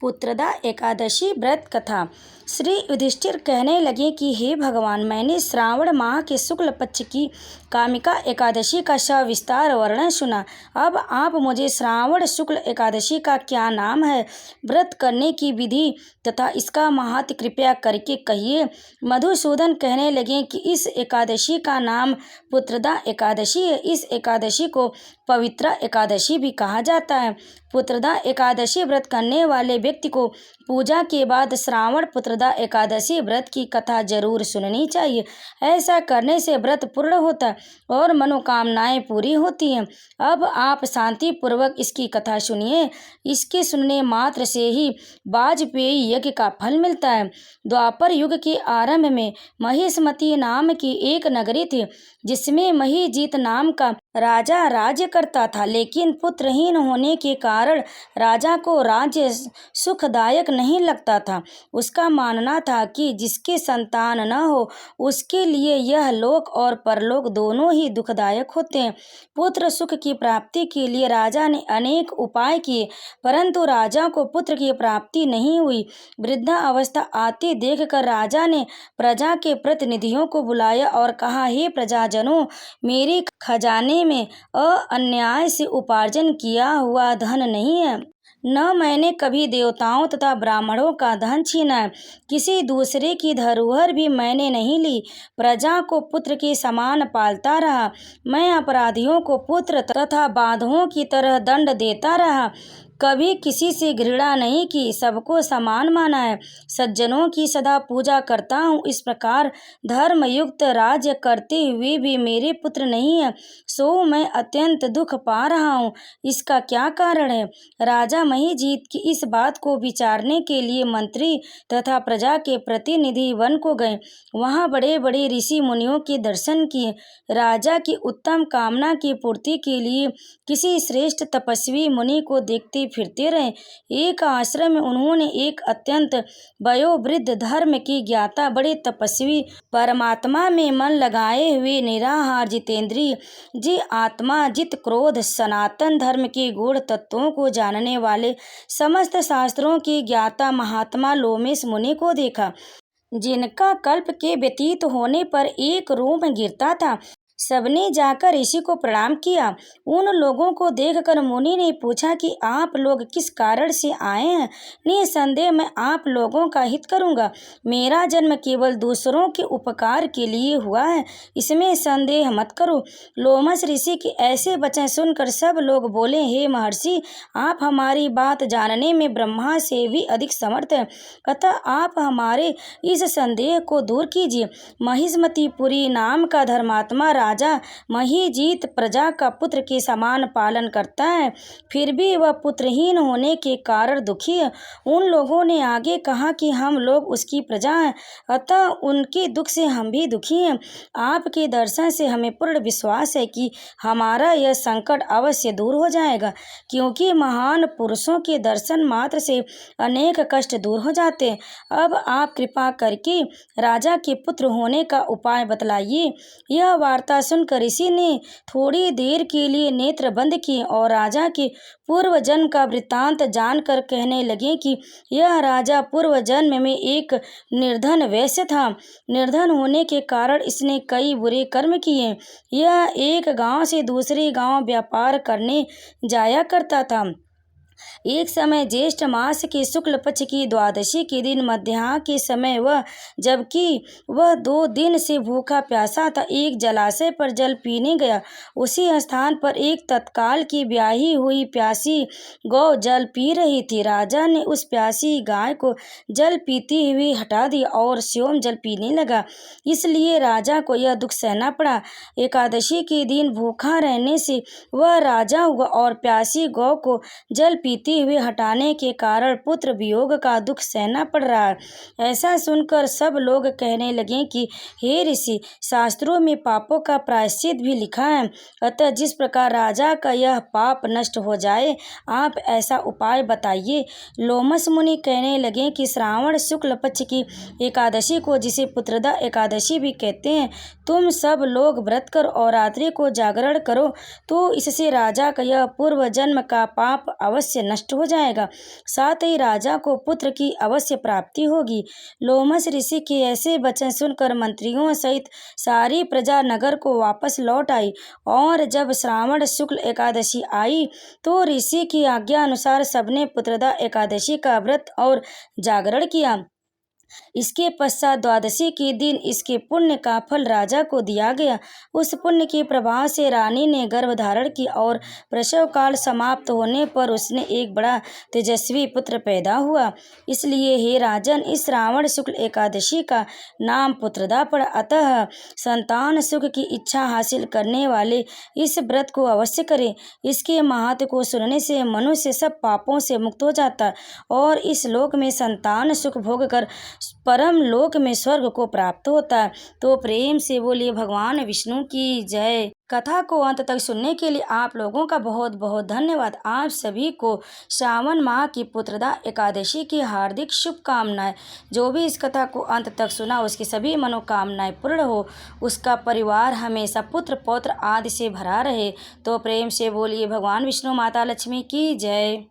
पुत्रदा एकादशी व्रत कथा। श्री युधिष्ठिर कहने लगे कि हे भगवान, मैंने श्रावण माह के शुक्ल पक्ष की कामिका एकादशी का सविस्तार वर्णन सुना। अब आप मुझे श्रावण शुक्ल एकादशी का क्या नाम है, व्रत करने की विधि तथा इसका महत्व कृपया करके कहिए। मधुसूदन कहने लगे कि इस एकादशी का नाम पुत्रदा एकादशी है। इस एकादशी को पवित्रा एकादशी भी कहा जाता है। पुत्रदा एकादशी व्रत करने वाले व्यक्ति को पूजा के बाद श्रावण पुत्रदा एकादशी व्रत की कथा जरूर सुननी चाहिए। ऐसा करने से व्रत पूर्ण होता है और मनोकामनाएं पूरी होती हैं। अब आप शांति पूर्वक इसकी कथा सुनिए। इसके सुनने मात्र से ही वाजपेयी यज्ञ का फल मिलता है। द्वापर युग के आरंभ में महिष्मती नाम की एक नगरी थी, जिसमें महीजीत नाम का राजा राज्य करता था। लेकिन पुत्रहीन होने के कारण राजा को राज्य सुखदायक नहीं लगता था। उसका मानना था कि जिसके संतान न हो उसके लिए यह लोक और परलोक दोनों ही दुखदायक होते हैं। पुत्र सुख की प्राप्ति के लिए राजा ने अनेक उपाय किए, परंतु राजा को पुत्र की प्राप्ति नहीं हुई। वृद्धा अवस्था आती देखकर राजा ने प्रजा के प्रतिनिधियों को बुलाया और कहा, हे प्रजाजनों, मेरे खजाने में अन्याय से उपार्जन किया हुआ धन नहीं है, न मैंने कभी देवताओं तथा ब्राह्मणों का धन छीना है। किसी दूसरे की धरोहर भी मैंने नहीं ली। प्रजा को पुत्र के समान पालता रहा। मैं अपराधियों को पुत्र तथा बांधवों की तरह दंड देता रहा। कभी किसी से घृणा नहीं की, सबको समान माना है। सज्जनों की सदा पूजा करता हूँ। इस प्रकार धर्मयुक्त राज्य करते हुए भी मेरे पुत्र नहीं है, सो मैं अत्यंत दुख पा रहा हूँ। इसका क्या कारण है? राजा महीजीत की इस बात को विचारने के लिए मंत्री तथा प्रजा के प्रतिनिधि वन को गए। वहाँ बड़े बड़े ऋषि मुनियों के दर्शन किए। राजा की उत्तम कामना की पूर्ति के लिए किसी श्रेष्ठ तपस्वी मुनि को देखते फिरते रहे। एक आश्रम में उन्होंने एक अत्यंत वयोवृद्ध धर्म की ज्ञाता बड़े तपस्वी, परमात्मा में मन लगाए हुए निराहार जितेंद्रिय जी आत्मा जित क्रोध सनातन धर्म के गूढ़ तत्वों को जानने वाले समस्त शास्त्रों के ज्ञाता महात्मा लोमेश मुनि को देखा, जिनका कल्प के व्यतीत होने पर एक रोम गिरता था। सबने जाकर ऋषि को प्रणाम किया। उन लोगों को देखकर मुनि ने पूछा कि आप लोग किस कारण से आए हैं। निसंदेह मैं आप लोगों का हित करूंगा। मेरा जन्म केवल दूसरों के उपकार के लिए हुआ है, इसमें संदेह मत करो। लोमश ऋषि के ऐसे वचन सुनकर सब लोग बोले, हे महर्षि, आप हमारी बात जानने में ब्रह्मा से भी अधिक समर्थ हैं, अतः आप हमारे इस संदेह को दूर कीजिए। महिष्मतीपुरी नाम का धर्मात्मा राजा महीजीत प्रजा का पुत्र के समान पालन करता है, फिर भी वह पुत्रहीन होने के कारण दुखी है। उन लोगों ने आगे कहा कि हम लोग उसकी प्रजा हैं, अतः उनके दुख से हम भी दुखी हैं। आपके दर्शन से हमें पूर्ण विश्वास है कि हमारा यह संकट अवश्य दूर हो जाएगा, क्योंकि महान पुरुषों के दर्शन मात्र से अनेक कष्ट दूर हो जाते हैं। अब आप कृपा करके राजा के पुत्र होने का उपाय बतलाइए। यह वार्ता सुनकर ऋषि ने थोड़ी देर के लिए नेत्र बंद किए और राजा के पूर्व जन्म का वृत्तांत जानकर कहने लगे कि यह राजा पूर्व जन्म में एक निर्धन वैश्य था। निर्धन होने के कारण इसने कई बुरे कर्म किए। यह एक गांव से दूसरे गांव व्यापार करने जाया करता था। एक समय ज्येष्ठ मास के शुक्ल पक्ष की द्वादशी के दिन मध्याह्न के समय जबकि वह 2 दिन से भूखा प्यासा था, एक जलाशय पर जल पीने गया। उसी स्थान पर एक तत्काल की ब्याही हुई प्यासी गौ जल पी रही थी। राजा ने उस प्यासी गाय को जल पीती हुई हटा दिया और स्वयं जल पीने लगा। इसलिए राजा को यह दुख सहना पड़ा। एकादशी के दिन भूखा रहने से वह राजा हुआ और प्यासी गौ को जल पीते हुए हटाने के कारण पुत्र वियोग का दुख सहना पड़ रहा है। ऐसा सुनकर सब लोग कहने लगे कि हे ऋषि, शास्त्रों में पापों का प्रायश्चित भी लिखा है, अतः जिस प्रकार राजा का यह पाप नष्ट हो जाए, आप ऐसा उपाय बताइए। लोमश मुनि कहने लगे कि श्रावण शुक्ल पक्ष की एकादशी को, जिसे पुत्रदा एकादशी भी कहते हैं, तुम सब लोग व्रत करो और रात्रि को जागरण करो, तो इससे राजा का यह पूर्व जन्म का पाप अवश्य अवश्य नष्ट हो जाएगा, साथ ही राजा को पुत्र की अवश्य प्राप्ति होगी। लोमस ऋषि के ऐसे वचन सुनकर मंत्रियों सहित सारी प्रजा नगर को वापस लौट आई और जब श्रावण शुक्ल एकादशी आई तो ऋषि की आज्ञा अनुसार सबने पुत्रदा एकादशी का व्रत और जागरण किया। इसके पश्चात द्वादशी के दिन इसके पुण्य का फल राजा को दिया गया। उस पुण्य के प्रभाव से रानी ने गर्भ धारण की और प्रसव काल समाप्त होने पर उसने एक बड़ा तेजस्वी पुत्र पैदा हुआ। इसलिए हे राजन, इस श्रावण शुक्ल एकादशी का नाम पुत्रदा पड़ा। अतः संतान सुख की इच्छा हासिल करने वाले इस व्रत को अवश्य करें। इसके महत्व को सुनने से मनुष्य सब पापों से मुक्त हो जाता और इस लोक में संतान सुख भोग कर परम लोक में स्वर्ग को प्राप्त होता है। तो प्रेम से बोलिए भगवान विष्णु की जय। कथा को अंत तक सुनने के लिए आप लोगों का बहुत बहुत धन्यवाद। आप सभी को श्रावण माह की पुत्रदा एकादशी की हार्दिक शुभकामनाएं। जो भी इस कथा को अंत तक सुना उसकी सभी मनोकामनाएं पूर्ण हो, उसका परिवार हमेशा पुत्र पौत्र आदि से भरा रहे। तो प्रेम से बोलिए भगवान विष्णु माता लक्ष्मी की जय।